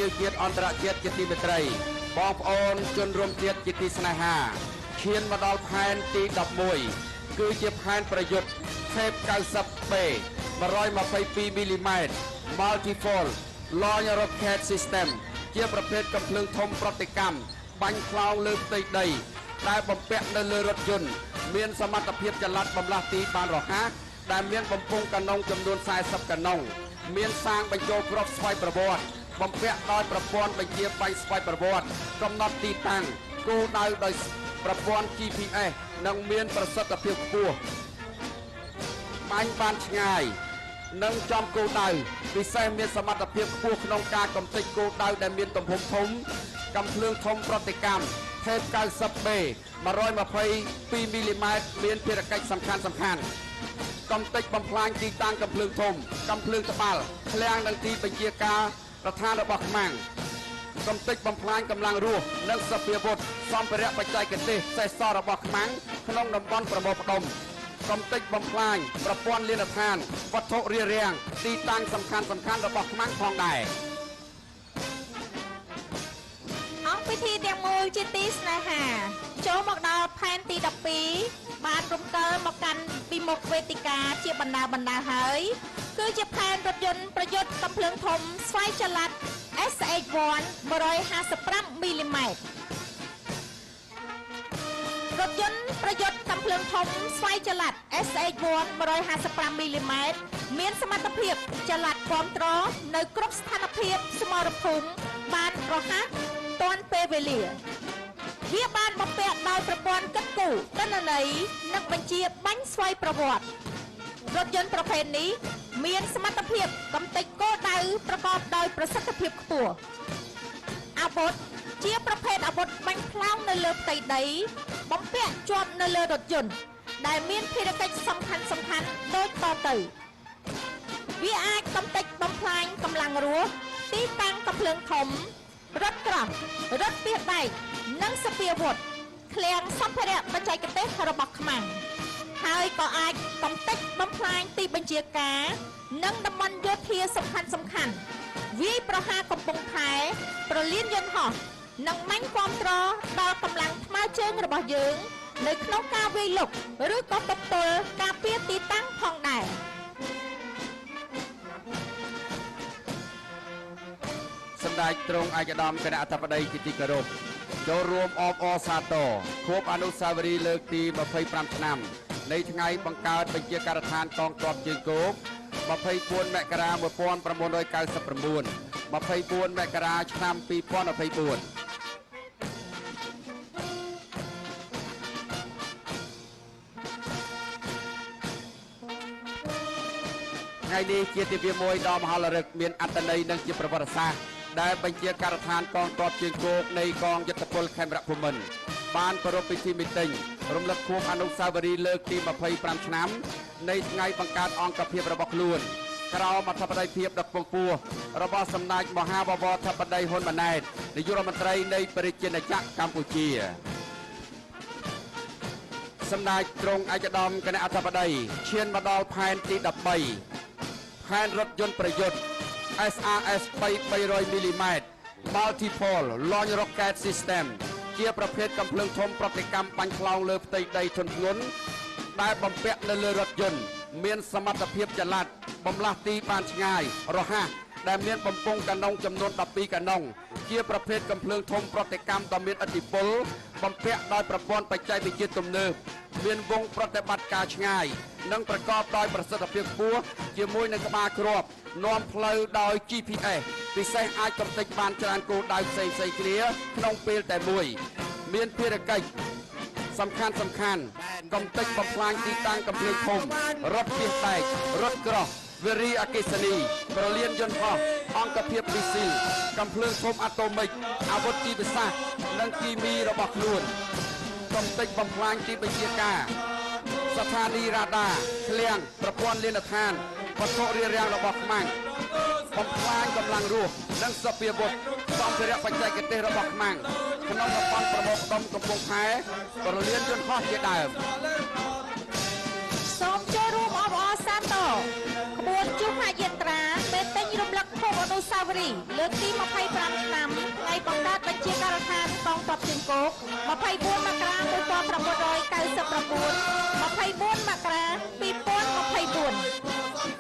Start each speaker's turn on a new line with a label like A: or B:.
A: ញជាតិអន្តរជាតិជាទីមេត្រីបងប្អូនជនរួមជាតិជាទីស្នេហាឈានមកដល់ផែនទី11គឺជាផែនប្រយុទ្ធ Tape 90B 122 មីលីម៉ែត្រ Multifold Launch Rocket System ជាប្រភេទកាំភ្លើងធំប្រតិកម្មបាញ់ខ្លោងលើផ្ទៃដីដែលបំពាក់នៅលើរថយន្តមានសមត្ថភាពចល័តបំលាស់ទីបានរហ័សដែលមានបំពង់កាណុងចំនួន40កាណុងមានសាងបញ្ចូលគ្រាប់ស្វ័យប្រវត្តិបំពាក់ដោយប្រព័ន្ធបញ្ជាបាញ់ស្វ័យប្រវត្តិកំណត់ទីតាំងគោលដៅដោយប្រព័ន្ធ GPS និងមានប្រសិទ្ធភាពខ្ពស់បាញ់បានឆ្ងាយនិងចំគោលដៅពិសេសមានសមត្ថភាពខ្ពស់ក្នុងការកំទេចគោលដៅដែលមានទំហំធំកាំភ្លើងធំប្រតិកម្ម Tape 90B 122 មីលីម៉ែត្រមានភារកិច្ចសំខាន់កំទេចបំផ្លាញទីតាំងកាំភ្លើងធំកាំភ្លើងត្បាល់ឃ្លាំងនិងទីបញ្ជាការរដ្ឋាភិបាលរបស់ខ្មាំងកំទេចបំផ្លាញកម្លាំងរស់និងសព្វាវុធសម្ភារៈបច្ចេកទេសសេសសររបស់ខ្មាំងក្នុងតំបន់ប្រមូលផ្ដុំកំទេចបំផ្លាញប្រព័ន្ធលានដ្ឋានវត្ថុរារាំងទីតាំងសំខាន់របស់ខ្មាំងផងដែរ
B: អង្គពិធីទាំងមូលជាទីស្នេហាចូលមកដល់ផែនទី12បានរំកិលមកកាន់ពីមុខវេទិកាជាបណ្ដាហើយគឺជាផែនរថយន្តប្រយុទ្ធកាំភ្លើងធំស្វ័យចល័ត SH1 155 មីលីម៉ែត្ររថយន្តប្រយុទ្ធកាំភ្លើងធំស្វ័យចល័ត SH1 155 មីលីម៉ែត្រមានសមត្ថភាពចល័តគ្រប់គ្រងនៅគ្រប់ស្ថានភាពសមរភូមិបានរហ័សទាន់ពេលវេលាវាបានបំពាក់ដោយប្រព័ន្ធគិតគូរទិន្នន័យនិងបញ្ជាបាញ់ស្វ័យប្រវត្តិរថយន្តប្រភេទនេះមានសមត្ថភាពកំទេចគោលដៅប្រកបដោយប្រសិទ្ធភាពខ្ពស់អាវុធជាប្រភេទអាវុធបាញ់ខ្លោងនៅលើផ្ទៃដីបំពាក់ជាប់នៅលើរថយន្តដែលមានភារកិច្ចសំខាន់ដូចតទៅវាអាចកំទេចបំផ្លាញកម្លាំងរស់ទីតាំងកាំភ្លើងធំរថក្រោះរថពាសដែកនិងសព្វាវុធឃ្លាំងសម្ភារៈបច្ចេកទេសរបស់ខ្មាំងហើយក៏អាចកំទេចបំផ្លាញទីបញ្ជាការនិងតំបន់យោធាសំខាន់វាយប្រហារកំពង់ផែប្រលានយន្តហោះនិងម៉ាញ់គ្រប់គ្រងដល់កម្លាំងថ្មើរជើងរបស់យើងនៅក្នុងការវាយលុកឬក៏ទប់ទល់ការពារទីតាំងផងដែរ
A: សម្ដេចទ្រង់ឯកឧត្តមគណៈអធិបតីជាទីគោរពចូលរួមអបអរសាទរខួបអនុស្សាវរីយ៍លើកទី25ឆ្នាំនៃថ្ងៃបង្កើតបញ្ជាការដ្ឋានកងទ័ពជើងគោក24មករា1999 24មករាឆ្នាំ2024ថ្ងៃនេះជាទិវាមួយដ៏មហោឡារិកមានអត្ថន័យនិងជាប្រវត្តិសាស្ត្រដែលបញ្ជាការដ្ឋានកងទ័ពជើងគោកនៃកងយុទ្ធពលខេមរភូមិន្ទបានប្រារព្ធពិធីមីតិញរំលឹកខួបអនុស្សាវរីយ៍លើកទី25ឆ្នាំនៃថ្ងៃបង្កើតអង្គភាពរបស់ខ្លួនក្រោមអធិបតីភាពដ៏ខ្ពង់ខ្ពស់របស់សម្ដេចមហាបវរធិបតីហ៊ុនម៉ាណែតនាយករដ្ឋមន្ត្រីនៃប្រជាណាចក្រកម្ពុជាសម្ដេចទ្រង់ឯកឧត្តមគណៈអធិបតីឈានមកដល់ផែនទី13ផែនរថយន្តប្រយុទ្ធ SRS 300 មីលីម៉ែត្រ Multifold Launch Rocket System ជាប្រភេទកាំភ្លើងធំប្រតិកម្មបាញ់ខ្លោងលើផ្ទៃដីធន់ធ្ងន់ដែលបំពាក់នៅលើរថយន្តមានសមត្ថភាពចល័តបំលាស់ទីបានឆ្ងាយរហ័សដែលមានបំពង់កាណុងចំនួន12កាណុងជាប្រភេទកាំភ្លើងធំប្រតិកម្មដ៏មានឥទ្ធិពលបំពាក់ដោយប្រព័ន្ធបច្ចេកវិទ្យាទំនើបមានវងប្រតិបត្តិការឆ្ងាយនិងប្រកបដោយប្រសិទ្ធភាពខ្ពស់ជាមួយនឹងក្បាលគ្រាប់នាំផ្លូវដោយ GPS ពិសេសអាចកំទេចបានច្រើនគោលដៅផ្សេងគ្នាក្នុងពេលតែមួយមានភារកិច្ចសំខាន់កំទេចបំផ្លាញទីតាំងកាំភ្លើងធំរថពាសដែករថក្រោះវារីអគ្គិសនីប្រលានយន្តហោះអង្គភាពមីស៊ីលកាំភ្លើងធំអាតូមិកអាវុធជីវសាស្ត្រនិងគីមីរបស់ខ្លួនកំទេចបំផ្លាញទីបញ្ជាការស្ថានីយ៍រ៉ាដាឃ្លាំងប្រព័ន្ធលានដ្ឋានវត្ថុរារាំងរបស់ខ្មាំងបំផ្លាញកម្លាំងរស់និងសព្វាវុធសម្ភារៈបច្ចេកទេសរបស់ខ្មាំងក្នុងតំបន់ប្រមូលផ្ដុំកំពង់ផែប្រលានយន្តហោះជាដើម
B: សូមចូលរួមអបអរសាទរក្បួនជួបយាត្រាពេលពេញរំលឹកខួបអនុ នុស្សាវរីយ៍លើកទី25ឆ្នាំថ្ងៃបង្កើតបញ្ជាការដ្ឋានកងទ័ពជើងគោក24មករា1999 24មករា2024